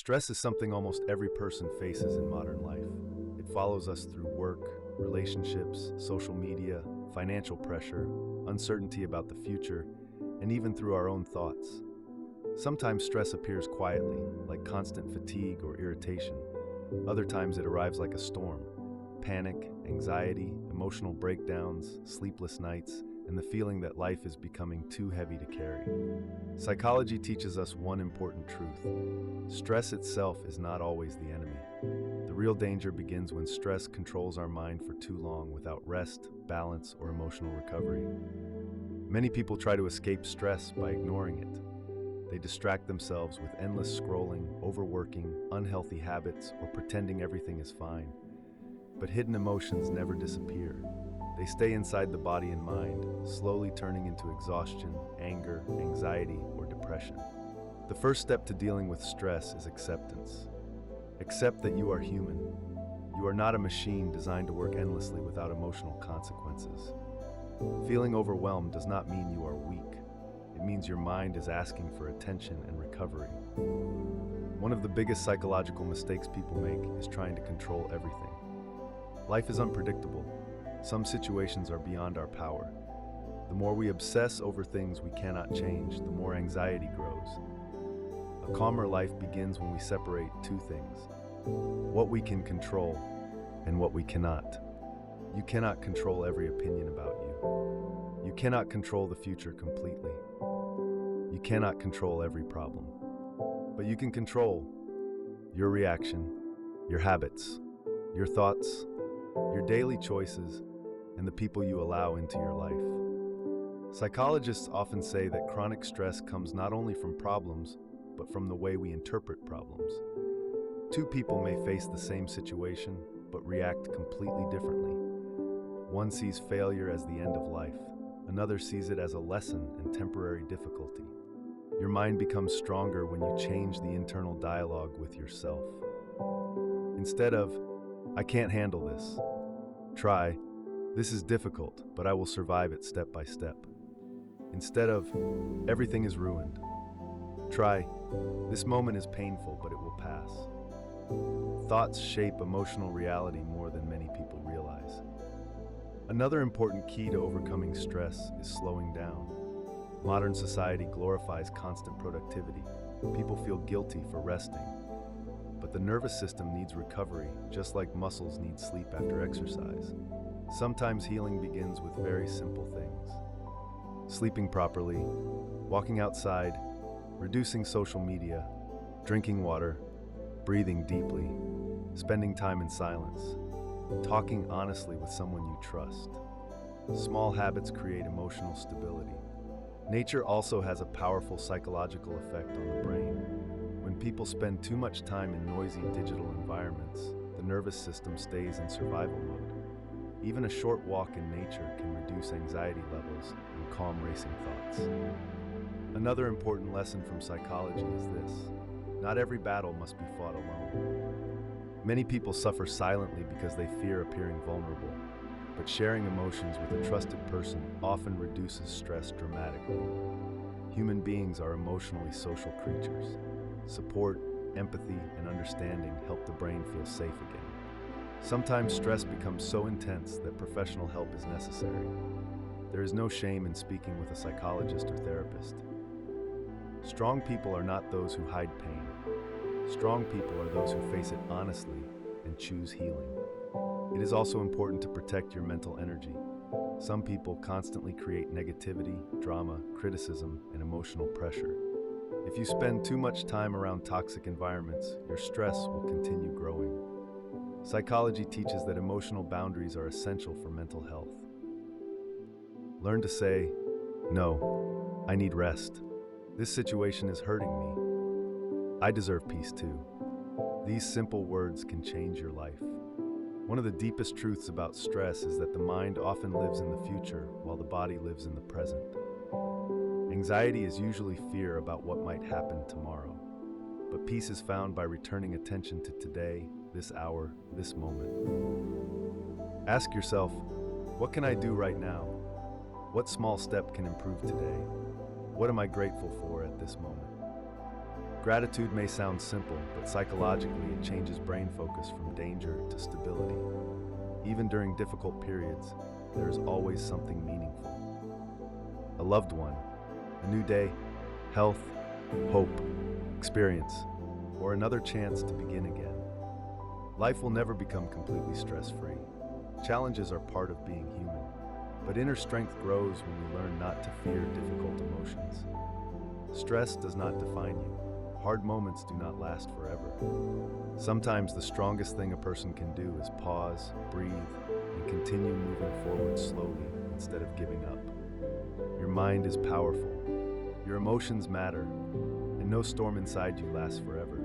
Stress is something almost every person faces in modern life. It follows us through work, relationships, social media, financial pressure, uncertainty about the future, and even through our own thoughts. Sometimes stress appears quietly, like constant fatigue or irritation. Other times it arrives like a storm. Panic, anxiety, emotional breakdowns, sleepless nights, and the feeling that life is becoming too heavy to carry. Psychology teaches us one important truth. Stress itself is not always the enemy. The real danger begins when stress controls our mind for too long without rest, balance, or emotional recovery. Many people try to escape stress by ignoring it. They distract themselves with endless scrolling, overworking, unhealthy habits, or pretending everything is fine. But hidden emotions never disappear. They stay inside the body and mind, slowly turning into exhaustion, anger, anxiety, or depression. The first step to dealing with stress is acceptance. Accept that you are human. You are not a machine designed to work endlessly without emotional consequences. Feeling overwhelmed does not mean you are weak. It means your mind is asking for attention and recovery. One of the biggest psychological mistakes people make is trying to control everything. Life is unpredictable. Some situations are beyond our power. The more we obsess over things we cannot change, the more anxiety grows. A calmer life begins when we separate two things: what we can control and what we cannot. You cannot control every opinion about you. You cannot control the future completely. You cannot control every problem. But you can control your reaction, your habits, your thoughts, your daily choices, and the people you allow into your life. Psychologists often say that chronic stress comes not only from problems, but from the way we interpret problems. Two people may face the same situation, but react completely differently. One sees failure as the end of life. Another sees it as a lesson and temporary difficulty. Your mind becomes stronger when you change the internal dialogue with yourself. Instead of, "I can't handle this," try, "This is difficult, but I will survive it step by step." Instead of, "Everything is ruined," try, "This moment is painful, but it will pass." Thoughts shape emotional reality more than many people realize. Another important key to overcoming stress is slowing down. Modern society glorifies constant productivity. People feel guilty for resting. But the nervous system needs recovery, just like muscles need sleep after exercise. Sometimes healing begins with very simple things: sleeping properly, walking outside, reducing social media, drinking water, breathing deeply, spending time in silence, talking honestly with someone you trust. Small habits create emotional stability. Nature also has a powerful psychological effect on the brain. When people spend too much time in noisy digital environments, the nervous system stays in survival mode. Even a short walk in nature can reduce anxiety levels and calm racing thoughts. Another important lesson from psychology is this: not every battle must be fought alone. Many people suffer silently because they fear appearing vulnerable, but sharing emotions with a trusted person often reduces stress dramatically. Human beings are emotionally social creatures. Support, empathy, and understanding help the brain feel safe again. Sometimes stress becomes so intense that professional help is necessary. There is no shame in speaking with a psychologist or therapist. Strong people are not those who hide pain. Strong people are those who face it honestly and choose healing. It is also important to protect your mental energy. Some people constantly create negativity, drama, criticism, and emotional pressure. If you spend too much time around toxic environments, your stress will continue growing. Psychology teaches that emotional boundaries are essential for mental health. Learn to say, "No, I need rest. This situation is hurting me. I deserve peace too." These simple words can change your life. One of the deepest truths about stress is that the mind often lives in the future while the body lives in the present. Anxiety is usually fear about what might happen tomorrow, but peace is found by returning attention to today, this hour, this moment. Ask yourself, what can I do right now? What small step can improve today? What am I grateful for at this moment? Gratitude may sound simple, but psychologically it changes brain focus from danger to stability. Even during difficult periods, there is always something meaningful. A loved one, a new day, health, hope, experience, or another chance to begin again. Life will never become completely stress-free. Challenges are part of being human, but inner strength grows when we learn not to fear difficult emotions. Stress does not define you. Hard moments do not last forever. Sometimes the strongest thing a person can do is pause, breathe, and continue moving forward slowly instead of giving up. Your mind is powerful. Your emotions matter, and no storm inside you lasts forever.